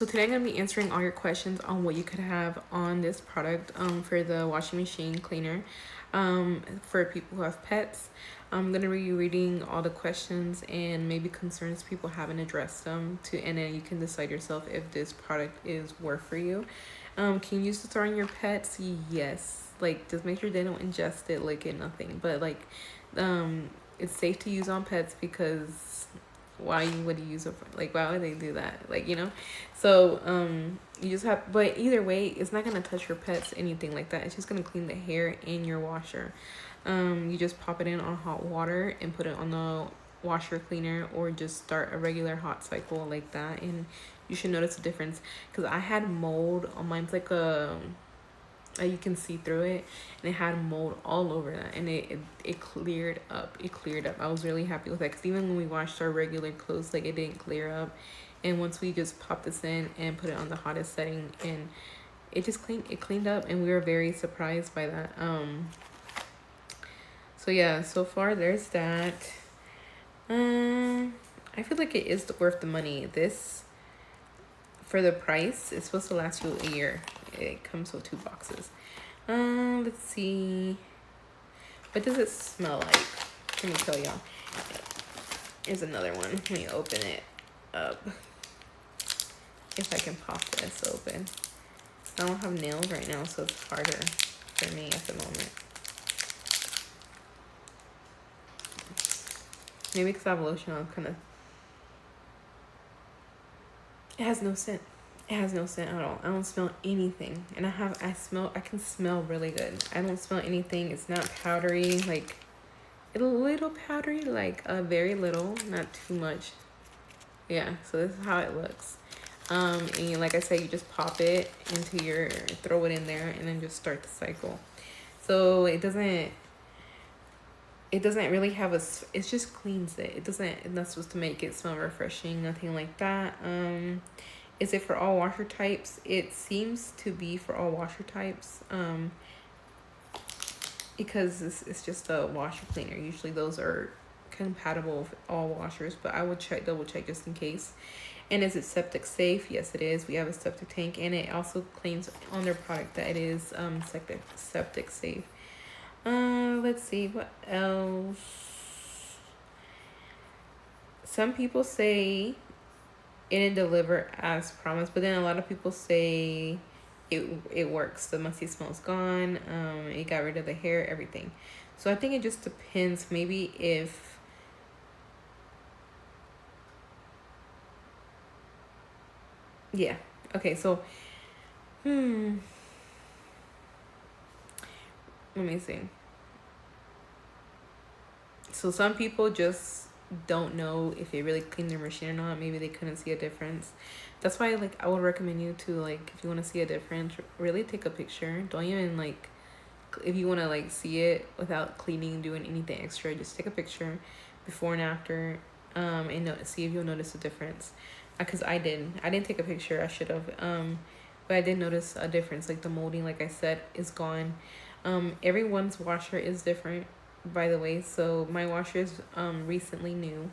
So today I'm going to be answering all your questions on what you could have on this product for the washing machine cleaner for people who have pets. I'm going to be reading all the questions and maybe concerns people haven't addressed them to, and then you can decide yourself if this product is worth for you. Can you use this on your pets? Yes. Like, just make sure they don't ingest it, lick it, nothing. But like, it's safe to use on pets because why would you use it for, like, why would they do that, like, you know? So you just have, but either way, it's not going to touch your pets, anything like that. It's just going to clean the hair in your washer. You just pop it in on hot water and put it on the washer cleaner, or just start a regular hot cycle like that, and you should notice a difference. Because I had mold on mine's, like a you can see through it, and it had mold all over that, and it cleared up. I was really happy with that, because even when we washed our regular clothes, like, it didn't clear up. And once we just popped this in and put it on the hottest setting, and it just cleaned up, and we were very surprised by that. So yeah, so far there's that. I feel like it is worth the money. This, for the price, it's supposed to last you a year. It comes with 2 boxes. Let's see. What does it smell like? Let me tell y'all. Here's another one. Let me open it up. If I can pop this open. I don't have nails right now, so it's harder for me at the moment. Maybe because I have lotion on, kind of. It has no scent. It has no scent at all. I don't smell anything. And I can smell really good. I don't smell anything. It's not powdery, like, a little powdery, like very little, not too much. Yeah, so this is how it looks. And like I said, you just pop it into throw it in there, and then just start the cycle. So it doesn't really have it just cleans it. It's not supposed to make it smell refreshing, nothing like that. Is it for all washer types? It seems to be for all washer types, because it's just a washer cleaner. Usually those are compatible with all washers, but I would double check just in case. And is it septic safe? Yes, it is. We have a septic tank, and it also claims on their product that it is septic safe. Let's see what else. Some people say it didn't deliver as promised, but then a lot of people say it works. The musty smell is gone. It got rid of the hair, everything. So I think it just depends. Maybe if yeah. Okay, so let me see. So some people just don't know if they really clean their machine or not. Maybe they couldn't see a difference. That's why, like, I would recommend you to, like, if you want to see a difference, really take a picture. Don't even, like, if you want to, like, see it without cleaning, doing anything extra, just take a picture before and after, and see if you'll notice a difference. Because I didn't take a picture. I should have. But I did notice a difference. Like, the molding, like I said, is gone. Everyone's washer is different, by the way. So my washer is recently new,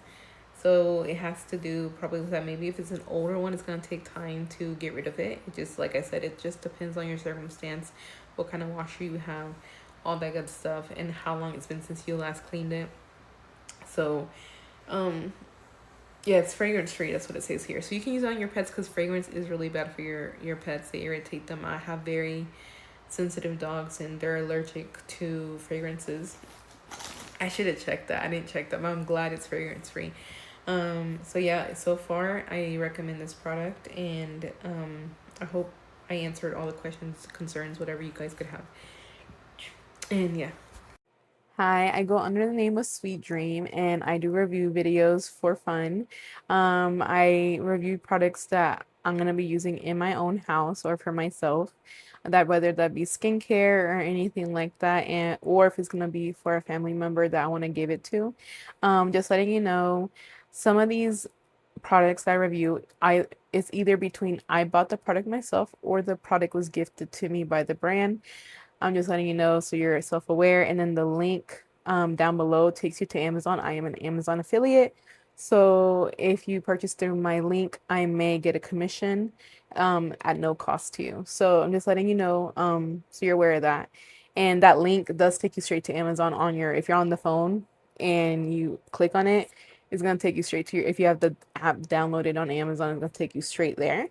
so it has to do probably with that. Maybe if it's an older one, it's going to take time to get rid of it. It just, like I said, it just depends on your circumstance, what kind of washer you have, all that good stuff, and how long it's been since you last cleaned it. So yeah, it's fragrance free. That's what it says here. So you can use it on your pets, because fragrance is really bad for your pets. They irritate them. I have very sensitive dogs, and they're allergic to fragrances. I should have checked that. I didn't check that, but I'm glad it's fragrance free. So yeah, so far I recommend this product, and I hope I answered all the questions, concerns, whatever you guys could have. And yeah. Hi, I go under the name of Sweet Dream, and I do review videos for fun. I review products that I'm gonna be using in my own house or for myself, that whether that be skincare or anything like that, and or if it's gonna be for a family member that I want to give it to. Just letting you know, some of these products I review, it's either between I bought the product myself or the product was gifted to me by the brand. I'm just letting you know so you're self-aware. And then the link down below takes you to Amazon. I am an Amazon affiliate. So if you purchase through my link, I may get a commission. at no cost to you. So I'm just letting you know, so you're aware of that. And that link does take you straight to Amazon on your, if you're on the phone and you click on it, it's gonna take you straight to your, if you have the app downloaded on Amazon, it's gonna take you straight there.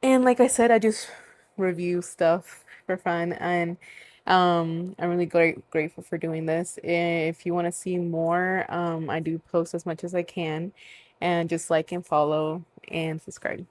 And like I said, I just review stuff for fun, and I'm really grateful for doing this. If you want to see more, I do post as much as I can, and just like and follow and subscribe.